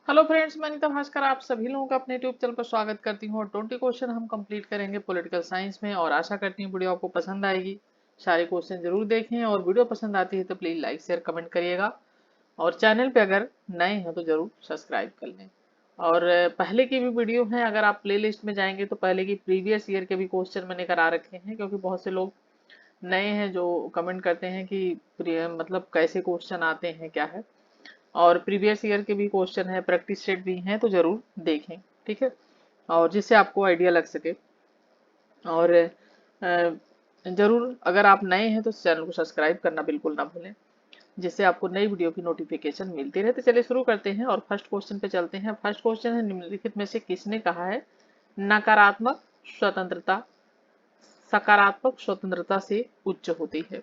Hello friends, मैं अनीता भास्कर आप सभी लोगों का अपने यूट्यूब चैनल पर स्वागत करती हूँ और 20 क्वेश्चन हम कंप्लीट करेंगे पॉलिटिकल साइंस में और आशा करती हूँ वीडियो आपको पसंद आएगी। सारे क्वेश्चन जरूर देखें और वीडियो पसंद आती है तो प्लीज लाइक शेयर कमेंट करिएगा और चैनल पे अगर नए हैं तो जरूर सब्सक्राइब कर लें। और पहले की भी वीडियो है, अगर आप प्ले लिस्ट में जाएंगे तो पहले की प्रीवियस ईयर के भी क्वेश्चन मैंने करा रखे हैं, क्योंकि बहुत से लोग नए हैं जो कमेंट करते हैं कि मतलब कैसे क्वेश्चन आते हैं क्या है। और प्रीवियस ईयर के भी क्वेश्चन है, प्रैक्टिस सेट भी हैं, तो जरूर देखें। ठीक है, और जिससे आपको आइडिया लग सके। और जरूर अगर आप नए हैं तो चैनल को सब्सक्राइब करना बिल्कुल ना भूलें, जिससे आपको नई वीडियो की नोटिफिकेशन मिलती रहे। तो चलिए शुरू करते हैं और फर्स्ट क्वेश्चन पे चलते हैं। फर्स्ट क्वेश्चन है, निम्नलिखित में से किसने कहा है नकारात्मक स्वतंत्रता सकारात्मक स्वतंत्रता से उच्च होती है?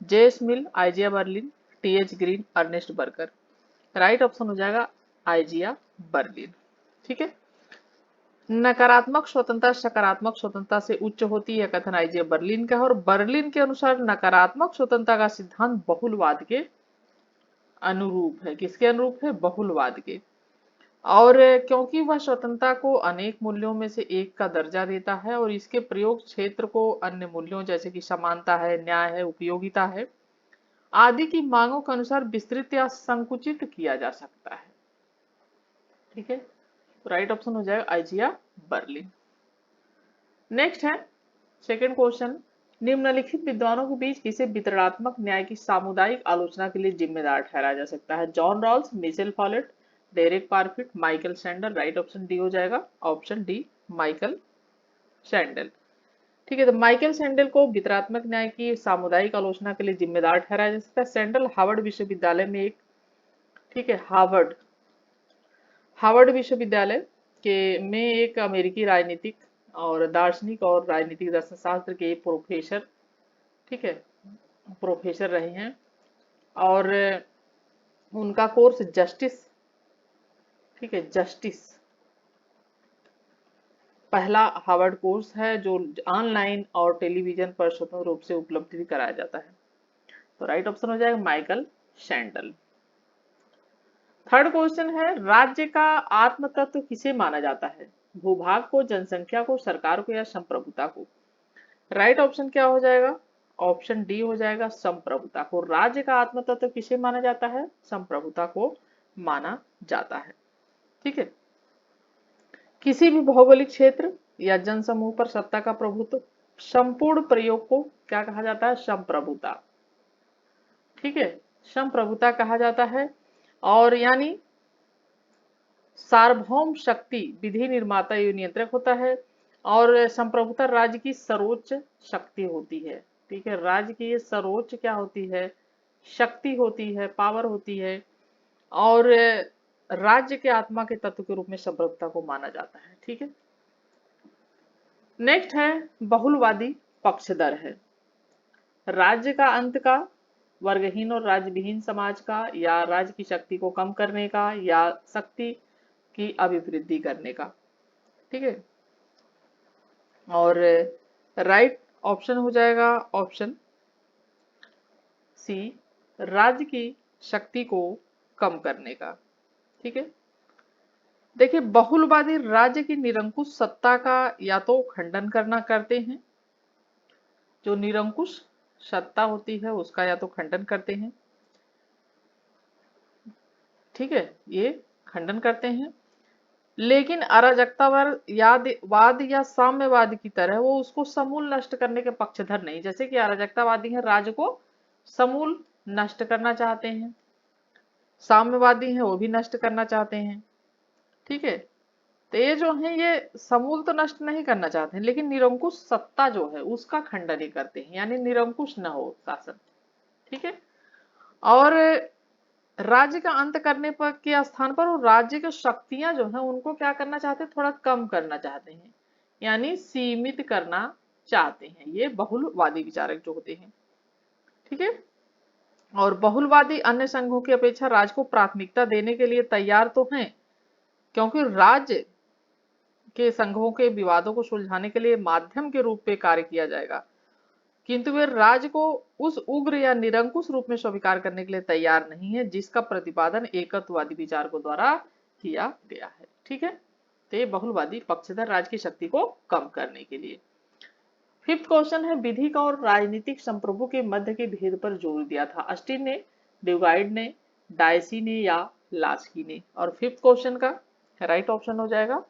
JS Mill, Isaiah Berlin, TH Green, Ernest Barker. Right option हो जाएगा आइजिया बर्लिन। ठीक है, नकारात्मक स्वतंत्रता सकारात्मक स्वतंत्रता से उच्च होती है, कथन आइजिया बर्लिन का है। और बर्लिन के अनुसार नकारात्मक स्वतंत्रता का सिद्धांत बहुलवाद के अनुरूप है। किसके अनुरूप है? बहुलवाद के। और क्योंकि वह स्वतंत्रता को अनेक मूल्यों में से एक का दर्जा देता है और इसके प्रयोग क्षेत्र को अन्य मूल्यों जैसे कि समानता है, न्याय है, उपयोगिता है आदि की मांगों के अनुसार विस्तृत या संकुचित किया जा सकता है। ठीक है, तो राइट ऑप्शन हो जाएगा आइजिया बर्लिन। नेक्स्ट है सेकंड क्वेश्चन, निम्नलिखित विद्वानों के बीच किसे वितरणात्मक न्याय की सामुदायिक आलोचना के लिए जिम्मेदार ठहराया जा सकता है? John Rawls, Michel Follett, Derek Parfit, Michael Sandel. Right option D हो जाएगा, ऑप्शन डी माइकल सैंडल। ठीक है, तो माइकल सैंडल को वितरणात्मक न्याय की सामुदायिक आलोचना के लिए जिम्मेदार ठहराया जा सकता है। सैंडल हार्वर्ड विश्वविद्यालय में एक, ठीक है, हार्वर्ड हार्वर्ड विश्वविद्यालय के में एक अमेरिकी राजनीतिक और दार्शनिक और राजनीतिक दर्शन शास्त्र के प्रोफेसर, ठीक है, प्रोफेसर रहे हैं। और उनका कोर्स जस्टिस, ठीक है, जस्टिस पहला हार्वर्ड कोर्स है जो ऑनलाइन और टेलीविजन पर स्वतंत्र रूप से उपलब्ध भी कराया जाता है। तो राइट ऑप्शन हो जाएगा माइकल सैंडल। थर्ड क्वेश्चन है, राज्य का आत्म तत्व किसे माना जाता है? भूभाग को, जनसंख्या को, सरकार को या संप्रभुता को? राइट ऑप्शन क्या हो जाएगा? ऑप्शन डी हो जाएगा संप्रभुता को। राज्य का आत्म तत्व किसे माना जाता है? संप्रभुता को माना जाता है। ठीक है, किसी भी भौगोलिक क्षेत्र या जनसमूह पर सत्ता का प्रभुत्व संपूर्ण प्रयोग को क्या कहा जाता है? संप्रभुता। ठीक है, संप्रभुता कहा जाता है। और यानी सार्वभौम शक्ति विधि निर्माता एवं नियंत्रक होता है और संप्रभुता राज्य की सर्वोच्च शक्ति होती है। ठीक है, राज्य की ये सर्वोच्च क्या होती है? शक्ति होती है, पावर होती है। और राज्य के आत्मा के तत्व के रूप में संप्रभुता को माना जाता है। ठीक है, नेक्स्ट है बहुलवादी पक्षधर है। राज्य का अंत का, वर्गहीन और राज्यविहीन समाज का, या राज्य की शक्ति को कम करने का, या शक्ति की अभिवृद्धि करने का। ठीक है, और राइट ऑप्शन हो जाएगा ऑप्शन सी, राज्य की शक्ति को कम करने का। ठीक है, देखिए बहुलवादी राज्य की निरंकुश सत्ता का या तो खंडन करना करते हैं, जो निरंकुश सत्ता होती है उसका या तो खंडन करते हैं। ठीक है, ये खंडन करते हैं, लेकिन अराजकतावाद या साम्यवाद की तरह वो उसको समूल नष्ट करने के पक्षधर नहीं। जैसे कि अराजकतावादी हैं, राज्य को समूल नष्ट करना चाहते हैं, साम्यवादी हैं वो भी नष्ट करना चाहते हैं। ठीक है, तो ये जो है ये समूल तो नष्ट नहीं करना चाहते हैं, लेकिन निरंकुश सत्ता जो है उसका खंडन ही करते हैं, यानी निरंकुश न हो शासन। ठीक है, और राज्य का अंत करने पर के स्थान पर वो राज्य की शक्तियां जो है उनको क्या करना चाहते हैं? थोड़ा कम करना चाहते हैं, यानी सीमित करना चाहते हैं। ये बहुलवादी विचारक जो होते हैं। ठीक है, और बहुलवादी अन्य संघों की अपेक्षा राज्य को प्राथमिकता देने के लिए तैयार तो हैं, क्योंकि राज्य के संघों के विवादों को सुलझाने के लिए माध्यम के रूप में कार्य किया जाएगा, किंतु वे राज्य को उस उग्र या निरंकुश रूप में स्वीकार करने के लिए तैयार नहीं है जिसका प्रतिपादन एकत्ववादी विचारकों द्वारा किया गया है। ठीक है, तो ये बहुलवादी पक्षधर राज्य की शक्ति को कम करने के लिए। फिफ्थ क्वेश्चन है, विधिक और राजनीतिक संप्रभु के मध्य के भेद पर जोर दिया था ऑस्टिन ने, ड्यूगाइड ने, डायसी ने या लास्की ने। और फिफ्थ क्वेश्चन का राइट ऑप्शन हो जाएगा,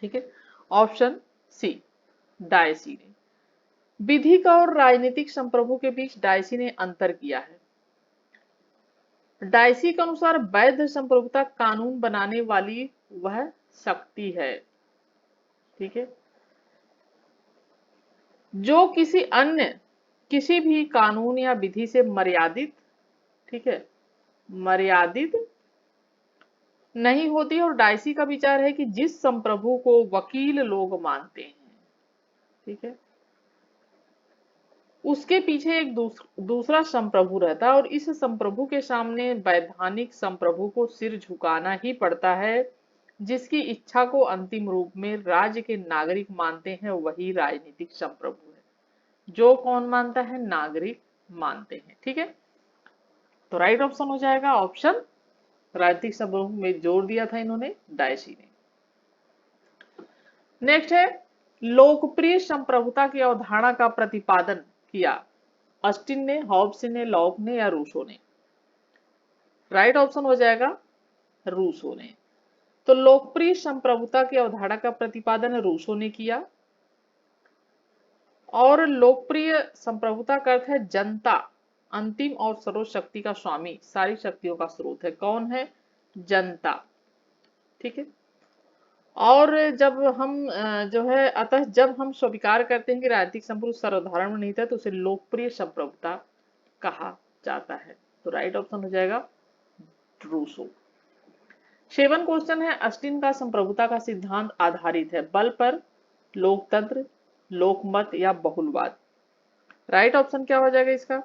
ठीक है, ऑप्शन सी, डायसी ने। विधिक और राजनीतिक संप्रभु के बीच डायसी ने अंतर किया है। डायसी के अनुसार वैध संप्रभुता कानून बनाने वाली वह शक्ति है, ठीक है, जो किसी भी कानून या विधि से मर्यादित, ठीक है, मर्यादित नहीं होती। और डायसी का विचार है कि जिस संप्रभु को वकील लोग मानते हैं, ठीक है, उसके पीछे एक दूसरा संप्रभु रहता है और इस संप्रभु के सामने वैधानिक संप्रभु को सिर झुकाना ही पड़ता है। जिसकी इच्छा को अंतिम रूप में राज्य के नागरिक मानते हैं वही राजनीतिक संप्रभु है। जो कौन मानता है? नागरिक मानते हैं। ठीक है, तो राइट ऑप्शन हो जाएगा ऑप्शन, राजनीतिक संप्रभु में जोर दिया था इन्होंने, डायसी ने। नेक्स्ट है, लोकप्रिय संप्रभुता की अवधारणा का प्रतिपादन किया ऑस्टिन ने, हॉब्स ने, लॉक ने या रूसो ने। राइट ऑप्शन हो जाएगा रूसो ने। तो लोकप्रिय संप्रभुता की अवधारणा का प्रतिपादन रूसो ने किया। और लोकप्रिय संप्रभुता का अर्थ है जनता अंतिम और सर्वोच्च शक्ति का स्वामी, सारी शक्तियों का स्रोत है। कौन है? जनता। ठीक है, और जब हम जो है, अतः जब हम स्वीकार करते हैं कि राजनीतिक संप्रभु सर्वधारण में नहीं था तो उसे लोकप्रिय संप्रभुता कहा जाता है। तो राइट ऑप्शन हो जाएगा रूसो। 7 क्वेश्चन है, ऑस्टिन का संप्रभुता का सिद्धांत आधारित है बल पर, लोकतंत्र, लोकमत या बहुलवाद। राइट ऑप्शन क्या हो जाएगा इसका?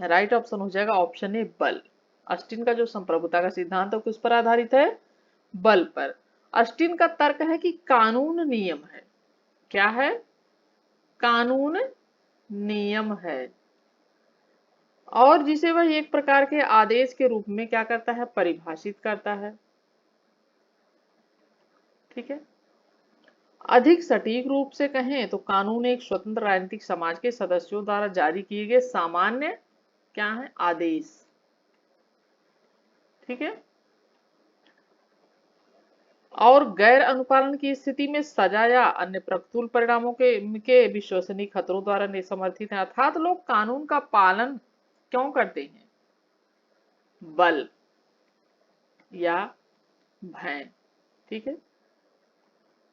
राइट ऑप्शन हो जाएगा ऑप्शन ए, बल। ऑस्टिन का जो संप्रभुता का सिद्धांत है किस पर आधारित है? बल पर। ऑस्टिन का तर्क है कि कानून नियम है। क्या है? कानून नियम है, और जिसे वह एक प्रकार के आदेश के रूप में क्या करता है? परिभाषित करता है। ठीक है, अधिक सटीक रूप से कहें तो कानून एक स्वतंत्र राजनीतिक समाज के सदस्यों द्वारा जारी किए गए सामान्य क्या है? आदेश। ठीक है, और गैर अनुपालन की स्थिति में सजा या अन्य प्रतिकूल परिणामों के विश्वसनीय खतरों द्वारा समर्थित है। अर्थात लोग कानून का पालन क्यों करते हैं? बल या भय। ठीक है,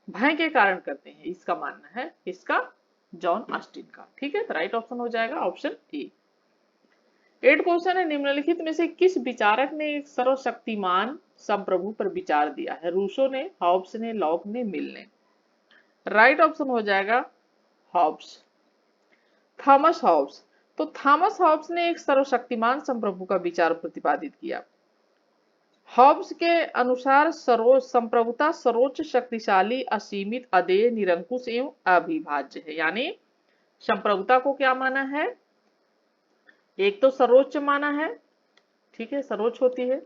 भय के कारण करते हैं, इसका मानना है इसका, जॉन ऑस्टिन का। ठीक है, तो राइट ऑप्शन हो जाएगा ऑप्शन ए। 8 क्वेश्चन है, निम्नलिखित में से किस विचारक ने एक सर्वशक्तिमान संप्रभु पर विचार दिया है? रूसो ने, हॉब्स ने, लॉक ने, मिल ने। राइट ऑप्शन हो जाएगा हॉब्स, थॉमस हॉब्स। तो थॉमस हॉब्स ने एक सर्वशक्तिमान संप्रभु का विचार प्रतिपादित किया। हॉब्स के अनुसार संप्रभुता सर्वोच्च, शक्तिशाली, असीमित, अदेय, निरंकुश एवं अविभाज्य है। यानी संप्रभुता को क्या माना है? एक तो सर्वोच्च माना है, ठीक है, सर्वोच्च होती है।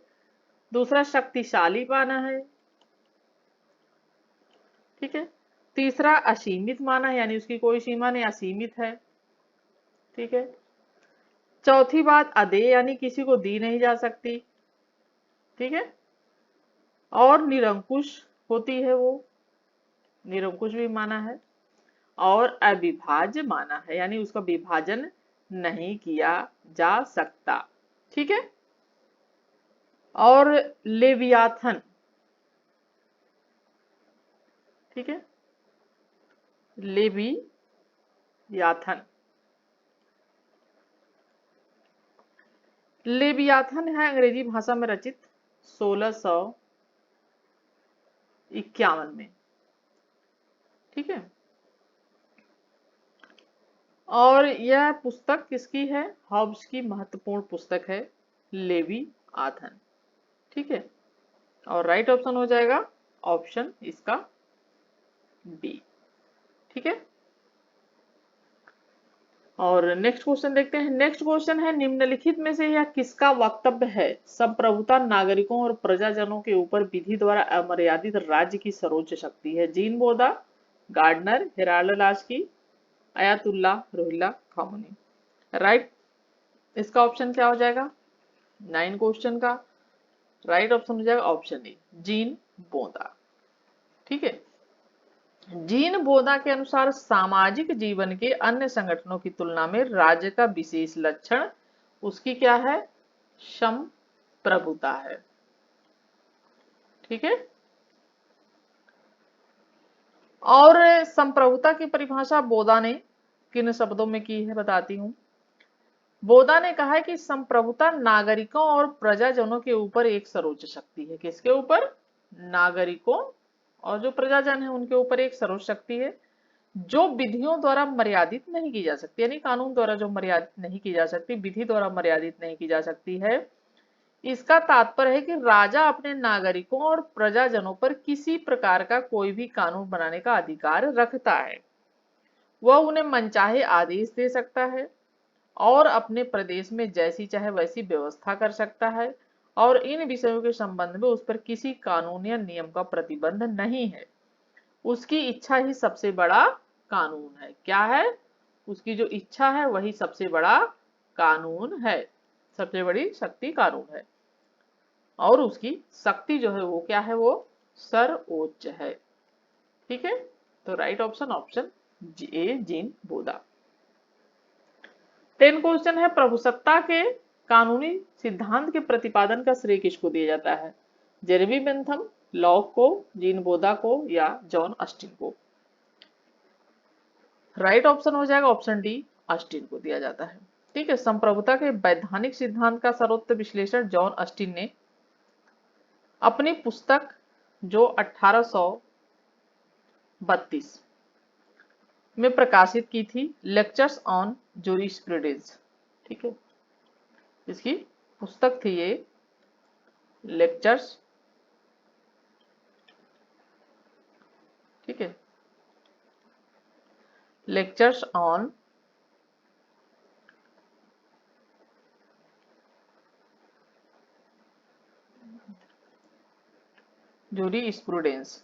दूसरा शक्तिशाली माना है, ठीक है। तीसरा असीमित माना है, यानी उसकी कोई सीमा नहीं, असीमित है। ठीक है, चौथी बात अदेय, यानी किसी को दी नहीं जा सकती। ठीक है, और निरंकुश होती है, वो निरंकुश भी माना है। और अविभाज्य माना है, यानी उसका विभाजन नहीं किया जा सकता। ठीक है, और लेवियाथन, ठीक है, लेवियाथन, लेवियाथन है अंग्रेजी भाषा में रचित 1651 में। ठीक है, और यह पुस्तक किसकी है? हॉब्स की महत्वपूर्ण पुस्तक है, लेवियाथन। ठीक है, और राइट ऑप्शन हो जाएगा ऑप्शन इसका बी। ठीक है, और नेक्स्ट क्वेश्चन देखते हैं। नेक्स्ट क्वेश्चन है, निम्नलिखित में से यह किसका वक्तव्य है? संप्रभुता नागरिकों और प्रजाजनों के ऊपर विधि द्वारा अमर्यादित राज्य की सर्वोच्च शक्ति है। Jean Bodin, Gardner, Harold Laski, Ayatollah Ruhollah Khomeini. Right, इसका ऑप्शन क्या हो जाएगा? 9 क्वेश्चन का राइट ऑप्शन हो जाएगा ऑप्शन ए, जीन बोदा। ठीक है, जीन बोदा के अनुसार सामाजिक जीवन के अन्य संगठनों की तुलना में राज्य का विशेष लक्षण उसकी क्या है? संप्रभुता है। ठीक है, और संप्रभुता की परिभाषा बोदा ने किन शब्दों में की है बताती हूं। बोदा ने कहा है कि संप्रभुता नागरिकों और प्रजाजनों के ऊपर एक सर्वोच्च शक्ति है। किसके ऊपर? नागरिकों और जो प्रजाजन है उनके ऊपर एक सर्वोच्च शक्ति है, जो विधियों द्वारा मर्यादित नहीं की जा सकती, यानी कानून द्वारा जो मर्यादित नहीं की जा सकती, विधि द्वारा मर्यादित नहीं की जा सकती है। इसका तात्पर्य है कि राजा अपने नागरिकों और प्रजाजनों पर किसी प्रकार का कोई भी कानून बनाने का अधिकार रखता है। वह उन्हें मनचाहे आदेश दे सकता है और अपने प्रदेश में जैसी चाहे वैसी व्यवस्था कर सकता है, और इन विषयों के संबंध में उस पर किसी कानून या नियम का प्रतिबंध नहीं है। उसकी इच्छा ही सबसे बड़ा कानून है। क्या है? उसकी जो इच्छा है वही सबसे बड़ा कानून है, सबसे बड़ी शक्ति कानून है, और उसकी शक्ति जो है वो क्या है? वो सर्वोच्च है। ठीक है, तो right option option A, Jean Bodin. 10 question है, प्रभुसत्ता के कानूनी सिद्धांत के प्रतिपादन का श्रेय किसको दिया जाता है? जेरेमी बेंथम, लॉक को, जीन बोदा को, या जॉन ऑस्टिन को? राइट ऑप्शन हो जाएगा ऑप्शन डी, ऑस्टिन को दिया जाता है। ठीक है, संप्रभुता के वैधानिक सिद्धांत का सर्वोत्तम विश्लेषण जॉन ऑस्टिन ने अपनी पुस्तक जो 1832 में प्रकाशित की थी, लेक्चर्स ऑन जूरिस्प्रूडेंस। ठीक है, इसकी पुस्तक थी ये, लेक्चर्स। ठीक है, लेक्चर्स ऑन जूरिस्प्रूडेंस।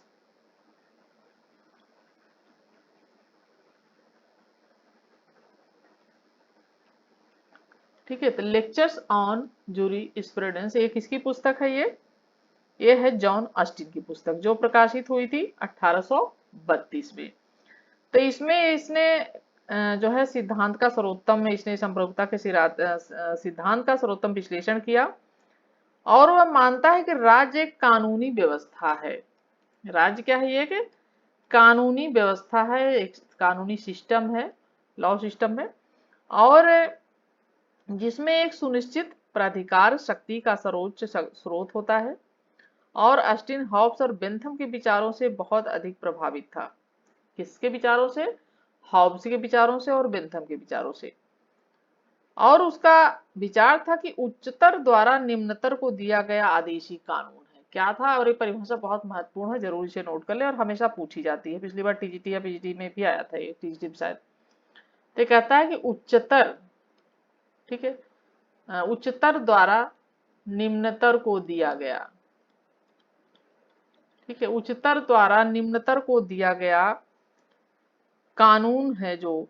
ठीक है, तो लेक्चर्स ऑन जूरिस्प्रूडेंस ये किसकी पुस्तक है? ये है जॉन ऑस्टिन की पुस्तक, जो प्रकाशित हुई थी 1832 में। तो इसमें इसने जो है सिद्धांत का सर्वोत्तम में इसने संप्रभुता के सिद्धांत का सर्वोत्तम विश्लेषण किया, और वह मानता है कि राज्य एक कानूनी व्यवस्था है। राज्य क्या है? ये कि कानूनी व्यवस्था है, एक कानूनी सिस्टम है, लॉ सिस्टम है, और जिसमें एक सुनिश्चित प्राधिकार शक्ति का सर्वोच्च स्रोत होता है। और ऑस्टिन हॉब्स और बेंथम के विचारों से बहुत अधिक प्रभावित था। किसके विचारों से? हॉब्स के विचारों से और बेंथम के विचारों से। और उसका विचार था कि उच्चतर द्वारा निम्नतर को दिया गया आदेशी कानून है। क्या था? और ये परिभाषा बहुत महत्वपूर्ण है, जरूर इसे नोट कर ले, और हमेशा पूछी जाती है। पिछली बार टीजीटी या पीजीटी में भी आया था ये, टीजीटी शायद। तो कहता है कि उच्चतर, ठीक है, उच्चतर द्वारा निम्नतर को दिया गया। ठीक है, उच्चतर द्वारा निम्नतर को दिया गया कानून है जो,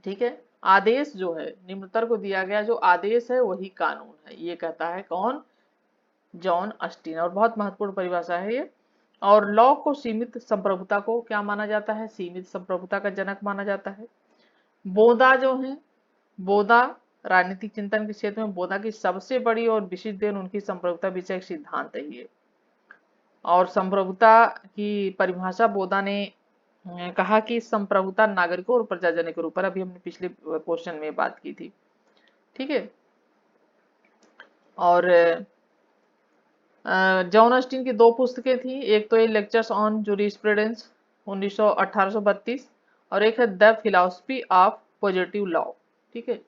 ठीक है, आदेश जो है, निम्नतर को दिया गया जो आदेश है वही कानून है। ये कहता है कौन? John Austin. और बहुत महत्वपूर्ण परिभाषा है ये। और लॉ को सीमित संप्रभुता को क्या माना जाता है? सीमित संप्रभुता का जनक माना जाता है। बोदा जो है, बोदा राजनीतिक चिंतन के क्षेत्र में बोदा की सबसे बड़ी और विशिष्ट देन उनकी संप्रभुता विषयक सिद्धांत है ये। और संप्रभुता की परिभाषा बोदा ने कहा कि संप्रभुता नागरिकों और प्रजाजन के ऊपर, अभी हमने पिछले क्वेश्चन में बात की थी। ठीक है, और जॉन ऑस्टिन की 2 पुस्तकें थी, एक तो ये लेक्चर्स ऑन जूरिस्प्रूडेंस 1832, और एक है the philosophy of positive law. ठीक है,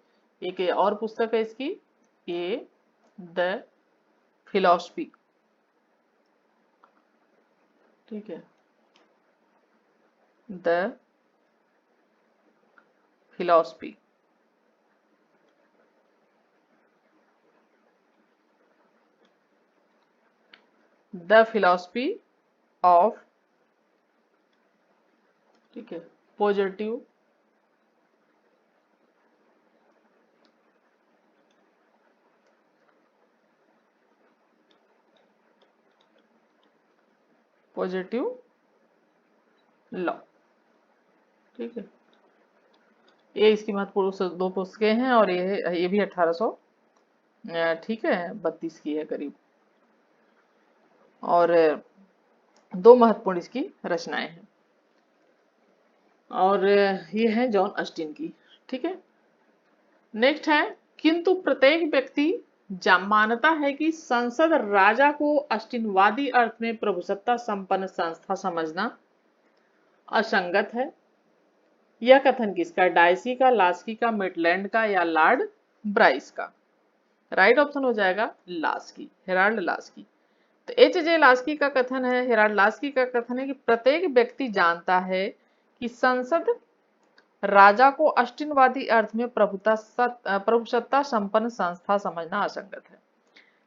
एक और पुस्तक है इसकी, ये द फिलॉसफी। ठीक है, the philosophy, the philosophy of, ठीक है, पॉजिटिव लॉ, ठीक है। ये इसकी महत्वपूर्ण दो पुस्तकें हैं और ये भी 1800, ठीक है, 32 की है करीब, और दो महत्वपूर्ण इसकी रचनाएं हैं, और ये है जॉन ऑस्टिन की, ठीक है। नेक्स्ट है, किंतु प्रत्येक व्यक्ति मानता है कि संसद राजा को ऑस्टिनवादी अर्थ में प्रभुसत्ता संपन्न संस्था समझना असंगत है। यह कथन किसका? डायसी का, लास्की का, मिडलैंड का, या लॉर्ड ब्राइस का? राइट ऑप्शन हो जाएगा लास्की, हेराल्ड लास्की। तो एच जे लास्की का कथन है, हेराल्ड लास्की का कथन है कि प्रत्येक व्यक्ति जानता है कि संसद राजा को ऑस्टिनवादी अर्थ में प्रभुसत्ता संपन्न संस्था समझना असंगत है।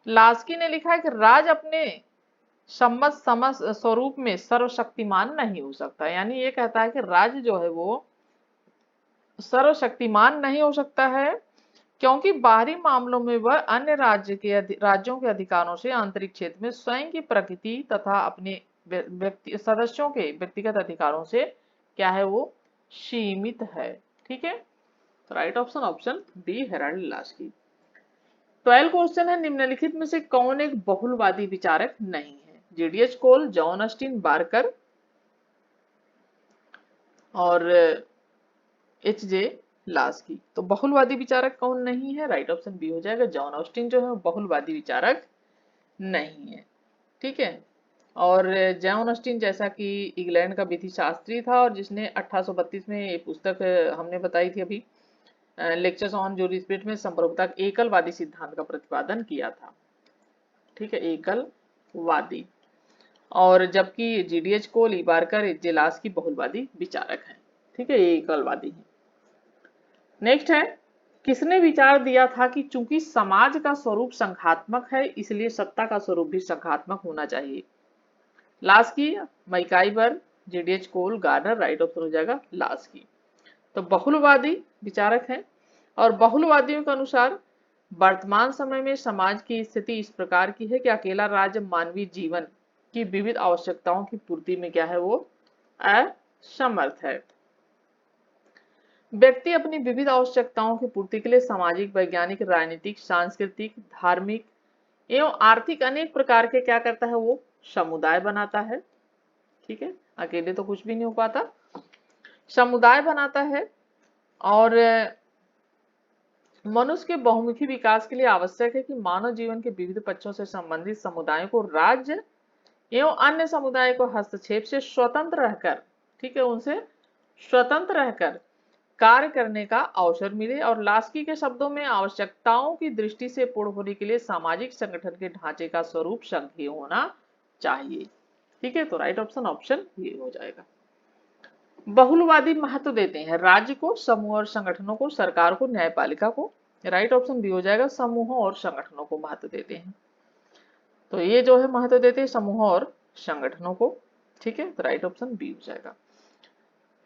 लास्की ने लिखा है कि राज अपने सम्मत स्वरूप में सर्वशक्तिमान नहीं हो सकता, यानी ये कहता है कि राज्य जो है वो सर्वशक्तिमान नहीं हो सकता है, क्योंकि बाहरी मामलों में वह अन्य राज्यों के अधिकारों से आंतरिक क्षेत्र में स्वयं की प्रकृति तथा अपने सदस्यों के व्यक्तिगत अधिकारों से क्या है, वो सीमित है, ठीक है। तो right option option D, Herald Laski. 12 question है, निम्नलिखित में से कौन एक बहुलवादी विचारक नहीं है? जीडीएच कोल, जॉन ऑस्टिन, बार्कर और एच जे लास्की। तो बहुलवादी विचारक कौन नहीं है? राइट ऑप्शन बी हो जाएगा, जॉन ऑस्टिन जो है बहुलवादी विचारक नहीं है, ठीक है। और जॉन ऑस्टिन जैसा कि इंग्लैंड का विधि शास्त्री था और जिसने 1832 में ये पुस्तक हमने बताई थी अभी, लेक्चर्स ऑन ज्यूरिस्प्रूडेंस में संप्रभुता एकलवादी सिद्धांत का प्रतिपादन किया था, ठीक है, एकलवादी। और जबकि जीडीएच कोल, बार्कर, जेलास की बहुलवादी विचारक हैं, ठीक है, ये एकलवादी हैं। नेक्स्ट है, किसने विचार दिया था कि चूंकि समाज का स्वरूप संघात्मक है इसलिए सत्ता का स्वरूप भी संघात्मक होना चाहिए? लास्की, मैकाइबर, जीडीएच कोल, गार्डनर। राइट ऑप्शन हो जाएगा लास्की। तो बहुलवादी विचारक हैं और बहुलवादियों के अनुसार वर्तमान समय में समाज की स्थिति इस प्रकार की है कि अकेला राज्य मानवीय जीवन की विविध आवश्यकताओं की पूर्ति में क्या है, वो असमर्थ है। व्यक्ति अपनी विविध आवश्यकताओं की पूर्ति के लिए सामाजिक, वैज्ञानिक, राजनीतिक, सांस्कृतिक, धार्मिक एवं आर्थिक अनेक प्रकार के क्या करता है, वो समुदाय बनाता है, ठीक है, अकेले तो कुछ भी नहीं हो पाता, समुदाय बनाता है। और मनुष्य के बहुमुखी विकास के लिए आवश्यक है कि मानव जीवन के विविध पक्षों से संबंधित समुदायों को राज्य एवं अन्य समुदाय को हस्तक्षेप से स्वतंत्र रहकर, ठीक है, उनसे स्वतंत्र रहकर कार्य करने का अवसर मिले। और लास्की के शब्दों में आवश्यकताओं की दृष्टि से पूर्ण होने के लिए सामाजिक संगठन के ढांचे का स्वरूप संघीय होना चाहिए, ठीक है। तो राइट ऑप्शन ऑप्शन ये हो जाएगा। बहुलवादी महत्व देते हैं राज्य को, समूह और संगठनों को, सरकार को, न्यायपालिका को। राइट ऑप्शन बी हो जाएगा, समूहों और संगठनों को महत्व देते हैं। तो ये जो है महत्व देते हैं समूहों और संगठनों को, ठीक है। तो राइट ऑप्शन बी हो जाएगा।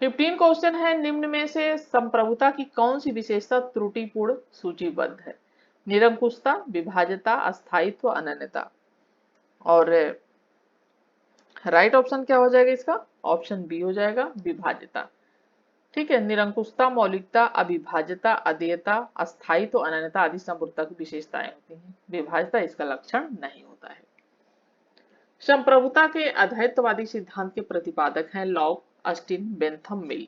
15 क्वेश्चन है, निम्न में से संप्रभुता की कौन सी विशेषता त्रुटिपूर्ण सूचीबद्ध है? निरंकुशता, विभाज्यता, अस्थायित्व, अनन्यता। और राइट ऑप्शन क्या हो जाएगा इसका? ऑप्शन बी हो जाएगा, विभाज्यता, ठीक है। निरंकुशता, मौलिकता, अविभाज्यता, अदेयता, अस्थायित्व, अनन्यता आदि संप्रभुता की विशेषताएं होती हैं। विभाज्यता इसका लक्षण नहीं होता है। संप्रभुता के अद्वैतवादी सिद्धांत के प्रतिपादक हैं लॉक, ऑस्टिन, बेंथम, मिल।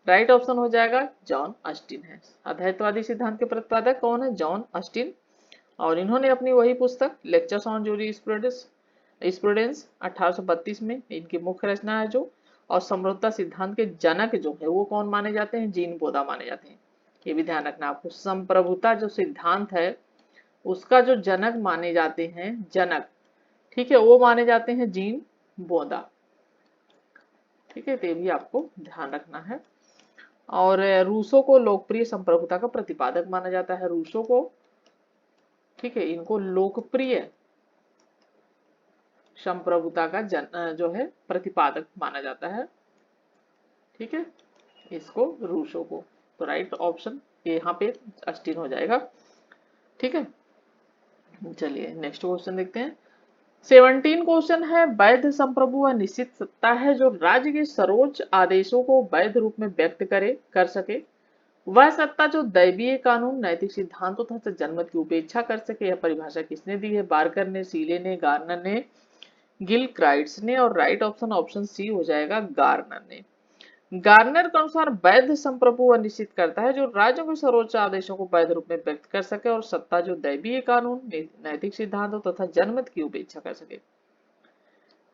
राइट ऑप्शन हो जाएगा जॉन ऑस्टिन है। अद्वैतवादी सिद्धांत के प्रतिपादक कौन है? John Austin. और इन्होंने अपनी वही पुस्तक लेक्चर्स ऑन ज्यूरिस्प्रूडेंस 1832 में इनकी मुख्य रचना है जो। और समरूपता सिद्धांत के जनक जो है वो कौन माने जाते हैं? जीन बोधा माने जाते हैं। ये भी ध्यान रखना आपको, संप्रभुता जो सिद्धांत है उसका जो जनक माने जाते हैं, जनक, ठीक है, वो माने जाते हैं जीन बोधा, ठीक है। तो ये भी आपको ध्यान रखना है। और रूसो को लोकप्रिय संप्रभुता का प्रतिपादक माना जाता है। रूसो को, ठीक है, इनको लोकप्रिय संप्रभुता का जो है प्रतिपादक माना जाता है। ठीक है, इसको रूसो को। तो राइट ऑप्शन यहाँ पे अस्टीन हो जाएगा। ठीक है, चलिए नेक्स्ट क्वेश्चन देखते हैं। 17 क्वेश्चन है, वैध संप्रभु वह निश्चित सत्ता है जो राज्य के सर्वोच्च आदेशों को वैध रूप में व्यक्त कर सके। वह सत्ता जो दैवीय कानून, नैतिक सिद्धांतों तथा जनमत की उपेक्षा कर सके। यह परिभाषा किसने दी है? बार्कर ने, सीले ने, गार्नर ने, गिलक्राइट्स ने। और राइट ऑप्शन ऑप्शन सी हो जाएगा, गार्नर ने। गार्नर के अनुसार वैध संप्रभु वह निश्चित करता है जो राज्यों के सर्वोच्च आदेशों को वैध रूप में व्यक्त कर सके और सत्ता जो दैवीय कानून, नैतिक सिद्धांतों तथा जनमत की उपेक्षा कर सके।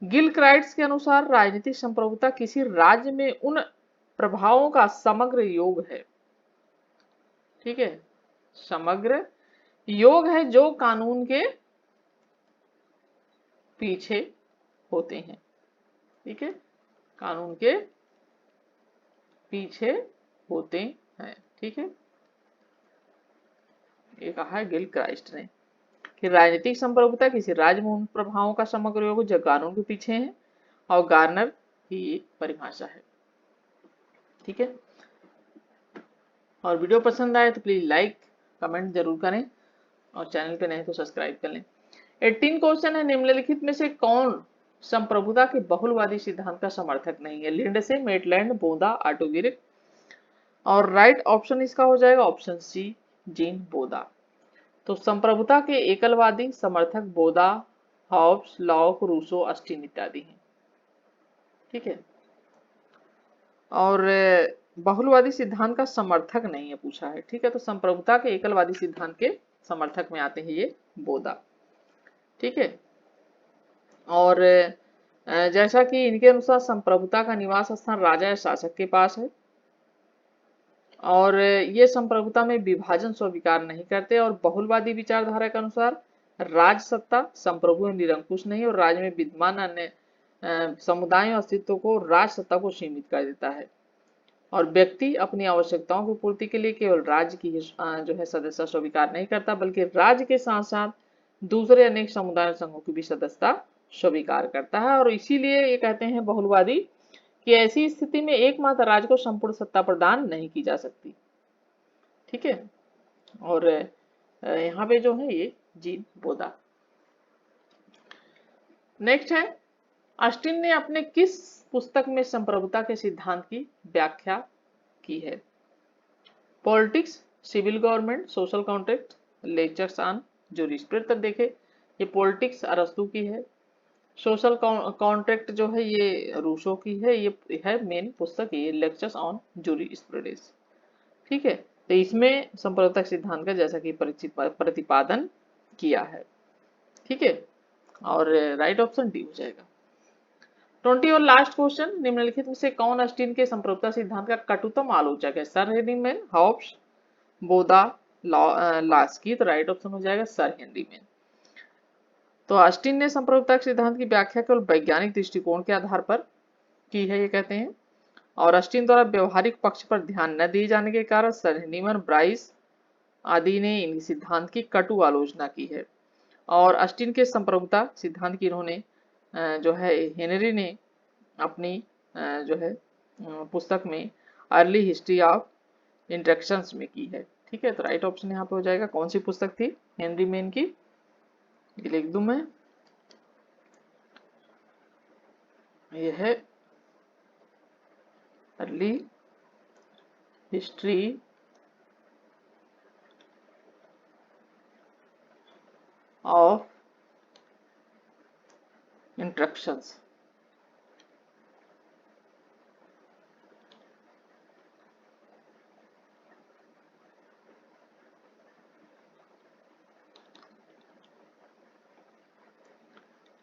गिलक्राइट्स के अनुसार राजनीतिक संप्रभुता किसी राज्य में उन प्रभावों का समग्र योग है। ठीक है, समग्र योग है जो कानून के पीछे होते हैं। ठीक है, कानून के पीछे होते हैं। ठीक है, ये कहा है गिलक्राइस्ट ने कि राजनीतिक संप्रभुता किसी राज्य में उन प्रभावों का समग्र योग जो कानून के पीछे है, और गार्नर की ये परिभाषा है। ठीक है, और वीडियो पसंद आए तो प्लीज लाइक कमेंट जरूर करें और चैनल पे नए तो सब्सक्राइब कर लें। 18 क्वेश्चन है, निम्नलिखित में से कौन संप्रभुता के बहुलवादी सिद्धांत का समर्थक नहीं है? Lindsay, Maitland, Bodin, Otto Gierke. और राइट ऑप्शन इसका हो जाएगा ऑप्शन सी, जीन बोदा। तो संप्रभुता के एकलवादी समर्थक बोदा, हॉब्स, लॉक, रूसो, अस्टीन इत्यादि हैं। ठीक है, और बहुलवादी सिद्धांत का समर्थक नहीं है पूछा है। ठीक है, तो संप्रभुता के एकलवादी सिद्धांत के समर्थक में आते हैं ये बोदा। ठीक है, और जैसा कि इनके अनुसार संप्रभुता का निवास स्थान राजा या शासक के पास है, और ये संप्रभुता में विभाजन स्वीकार नहीं करते। और बहुलवादी विचारधारा के अनुसार राज सत्ता संप्रभु में निरंकुश नहीं और राज्य में विद्यमान अन्य समुदायों अस्तित्व को राज सत्ता को सीमित कर देता है, और व्यक्ति अपनी आवश्यकताओं की पूर्ति के लिए केवल राज्य की जो है सदस्यता स्वीकार नहीं करता, बल्कि राज्य के साथ साथ दूसरे अनेक समुदाय संघों की भी सदस्यता स्वीकार करता है। और इसीलिए ये कहते हैं बहुलवादी कि ऐसी स्थिति में एकमात्र राज्य को संपूर्ण सत्ता प्रदान नहीं की जा सकती। ठीक है, और यहाँ पे जो है ये जीन बोदा। नेक्स्ट है, अस्टीन ने अपने किस पुस्तक में संप्रभुता के सिद्धांत की व्याख्या की है? Politics, civil government, social contract, lectures on jurisprudence. देखे, ये पॉलिटिक्स अरस्तु की है, सोशल कॉन्ट्रैक्ट जो है ये रूसो की है, ये है मेन पुस्तक, ये लेक्चर्स ऑन ज्यूरिस्प्रूडेंस। ठीक है, तो इसमें संप्रभुता सिद्धांत का जैसा कि प्रतिपादन किया है। ठीक है, और राइट ऑप्शन डी हो जाएगा। 20 और लास्ट क्वेश्चन, निम्नलिखित में से कौन अस्टीन के संप्रभुता सिद्धांत का कटुतम आलोचक है? Sir Henry Maine, Hobbes, Bodin, Laski. तो राइट ऑप्शन हो जाएगा सर हेनरी मैन। तो अस्टीन ने संप्रभुता सिद्धांत की व्याख्या केवल वैज्ञानिक दृष्टिकोण के आधार पर की है, ये कहते हैं, और अस्टीन द्वारा व्यवहारिक पक्ष पर ध्यान न दिए जाने के कारण सर नीमन, ब्राइस आदि ने इन सिद्धांत की कटु आलोचना की है। और अस्टीन के संप्रभुता सिद्धांत की इन्होंने जो है हेनरी ने अपनी जो है पुस्तक में अर्ली हिस्ट्री ऑफ इंटरेक्शंस में की है। ठीक है, तो राइट ऑप्शन यहाँ पे हो जाएगा। कौन सी पुस्तक थी? हेनरी मैन की, ये लिख दूं मैं, ये है अर्ली हिस्ट्री ऑफ इंटरेक्शंस।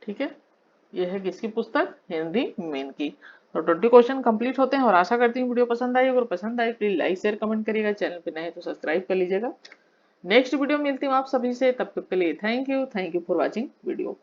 ठीक है, ये है किसकी पुस्तक? हेनरी मैन की। तो 20 क्वेश्चन कंप्लीट होते हैं और आशा करती हूँ वीडियो पसंद आई। अगर पसंद आई प्लीज लाइक शेयर कमेंट करिएगा, चैनल पे नए तो सब्सक्राइब कर लीजिएगा। नेक्स्ट वीडियो मिलती हूँ आप सभी से, तब तक के लिए thank you for watching video.